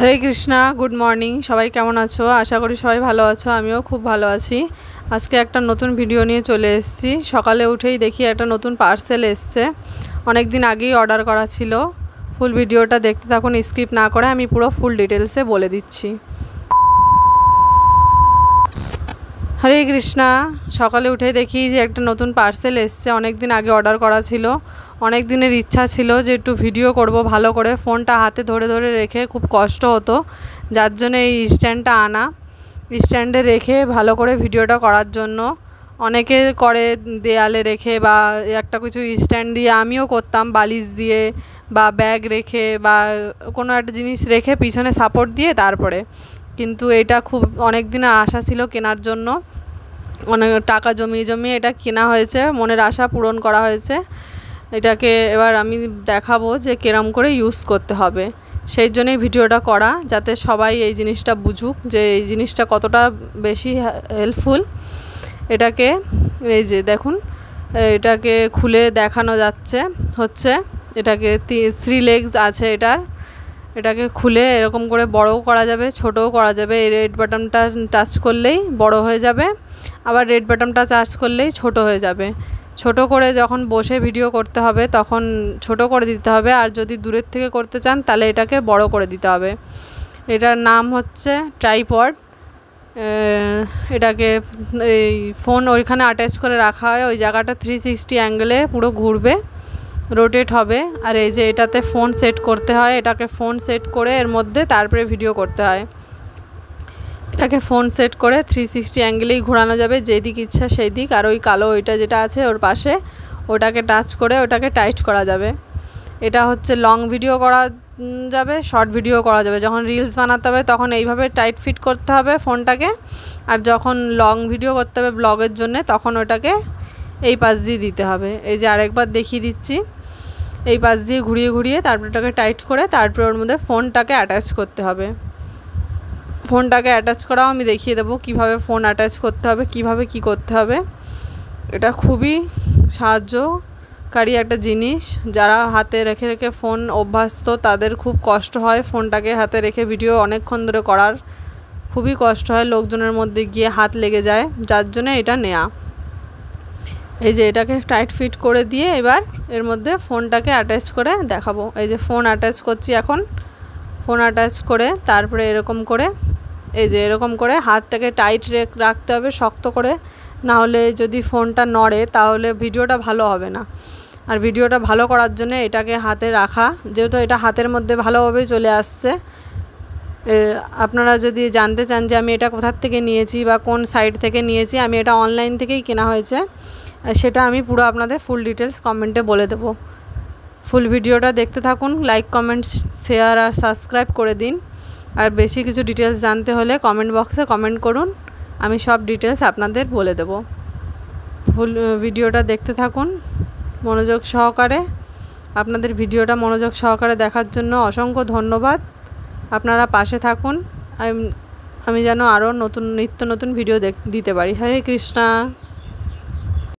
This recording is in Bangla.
হরে কৃষ্ণা, গুড মর্নিং। সবাই কেমন আছো? আশা করি সবাই ভালো আছো। আমিও খুব ভালো আছি। আজকে একটা নতুন ভিডিও নিয়ে চলে এসেছি। সকালে উঠেই দেখি একটা নতুন পার্সেল এসছে, অনেক দিন আগেই অর্ডার করা ছিল। ফুল ভিডিওটা দেখতে থাকুন, স্কিপ না করে। আমি পুরো ফুল ডিটেলসে বলে দিচ্ছি। হরে কৃষ্ণা, সকালে উঠে দেখি যে একটা নতুন পার্সেল এসছে, অনেক দিন আগে অর্ডার করা ছিল। অনেক দিনের ইচ্ছা ছিল যে একটু ভিডিও করব ভালো করে, ফোনটা হাতে ধরে ধরে রেখে খুব কষ্ট হতো, যার জন্য এই স্ট্যান্ডটা আনা। স্ট্যান্ডে রেখে ভালো করে ভিডিওটা করার জন্য। অনেকে করে দেয়ালে রেখে বা একটা কিছু স্ট্যান্ড দিয়ে, আমিও করতাম বালিশ দিয়ে বা ব্যাগ রেখে বা কোনো একটা জিনিস রেখে পিছনে সাপোর্ট দিয়ে তারপরে। কিন্তু এটা খুব অনেক দিনের আশা ছিল কেনার জন্য, অনেক টাকা জমিয়ে জমিয়ে এটা কেনা হয়েছে, মনের আশা পূরণ করা হয়েছে। এটাকে এবার আমি দেখাবো যে কিরম করে ইউজ করতে হবে, সেই জন্যই ভিডিওটা করা, যাতে সবাই এই জিনিসটা বুঝুক যে এই জিনিসটা কতটা বেশি হেল্পফুল। এটাকে এই যে দেখুন, এটাকে খুলে দেখানো যাচ্ছে হচ্ছে। এটাকে 3 লেগস আছে এটাকে খুলে এরকম করে বড়ও করা যাবে, ছোটও করা যাবে। এই রেড বাটনটা টাচ করলেই বড় হয়ে যাবে, আবার রেড বাটনটা টাচ করলেই ছোট হয়ে যাবে। ছোট করে যখন বসে ভিডিও করতে হবে তখন ছোট করে দিতে হবে, আর যদি দূরের থেকে করতে চান তাহলে এটাকে বড় করে দিতে হবে। এটার নাম হচ্ছে ট্রাইপড। এটাকে এই ফোন ওইখানে অ্যাটাচ করে রাখা হয়, ওই জায়গাটা 360 অ্যাঙ্গেলে পুরো ঘুরবে, রোটেট হবে। আর এই যে এটাতে ফোন সেট করতে হয়, এটাকে ফোন সেট করে এর মধ্যে তারপরে ভিডিও করতে হয়। এটাকে ফোন সেট করে 360 অ্যাঙ্গেলেই ঘোরানো যাবে, যেদিক ইচ্ছা সেই দিক। আর ওই কালো ওইটা যেটা আছে ওর পাশে, ওটাকে টাচ করে ওটাকে টাইট করা যাবে। এটা হচ্ছে লং ভিডিও করা যাবে, শর্ট ভিডিও করা যাবে। যখন রিলস বানাতে হবে তখন এইভাবে টাইট ফিট করতে হবে ফোনটাকে, আর যখন লং ভিডিও করতে হবে ব্লগের জন্য তখন ওটাকে এই পাশ দিয়ে দিতে হবে। এই যে আরেকবার দেখিয়ে দিচ্ছি, এই পাশ দিয়ে ঘুরিয়ে ঘুরিয়ে তারপরে ওটাকে টাইট করে তারপরে ওর মধ্যে ফোনটাকে অ্যাটাচ করতে হবে। ফোনটাকে অ্যাটাচ করাও আমি দেখিয়ে দেবো কীভাবে ফোন অ্যাটাচ করতে হবে, কিভাবে কি করতে হবে। এটা খুবই সাহায্যকারী একটা জিনিস। যারা হাতে রেখে রেখে ফোন অভ্যস্ত তাদের খুব কষ্ট হয় ফোনটাকে হাতে রেখে ভিডিও অনেকক্ষণ ধরে করার, খুবই কষ্ট হয়, লোকজনের মধ্যে গিয়ে হাত লেগে যায়, যার জন্য এটা নেয়া। এই যে এটাকে টাইট ফিট করে দিয়ে এবার এর মধ্যে ফোনটাকে অ্যাটাচ করে দেখাবো। এই যে ফোন অ্যাটাচ করছি এখন। ফোন অ্যাটাচ করে তারপরে এরকম করে, এই যে এরকম করে হাতটাকে টাইট রাখতে হবে শক্ত করে, না হলে যদি ফোনটা নড়ে তাহলে ভিডিওটা ভালো হবে না। আর ভিডিওটা ভালো করার জন্য এটাকে হাতে রাখা, যেহেতু এটা হাতের মধ্যে ভালোভাবে চলে আসছে। আপনারা যদি জানতে চান যে আমি এটা কোথার থেকে নিয়েছি বা কোন সাইট থেকে নিয়েছি, আমি এটা অনলাইন থেকেই কেনা হয়েছে, সেটা আমি পুরো আপনাদের ফুল ডিটেলস কমেন্টে বলে দেবো। ফুল ভিডিওটা দেখতে থাকুন, লাইক কমেন্ট শেয়ার আর সাবস্ক্রাইব করে দিন। আর বেশি কিছু ডিটেলস জানতে হলে কমেন্ট বক্সে কমেন্ট করুন, আমি সব ডিটেলস আপনাদের বলে দেব। ফুল ভিডিওটা দেখতে থাকুন মনোযোগ সহকারে। আপনাদের ভিডিওটা মনোযোগ সহকারে দেখার জন্য অসংখ্য ধন্যবাদ। আপনারা পাশে থাকুন, আমি যেন আরও নিত্য নতুন ভিডিও দিতে পারি। হরে কৃষ্ণা।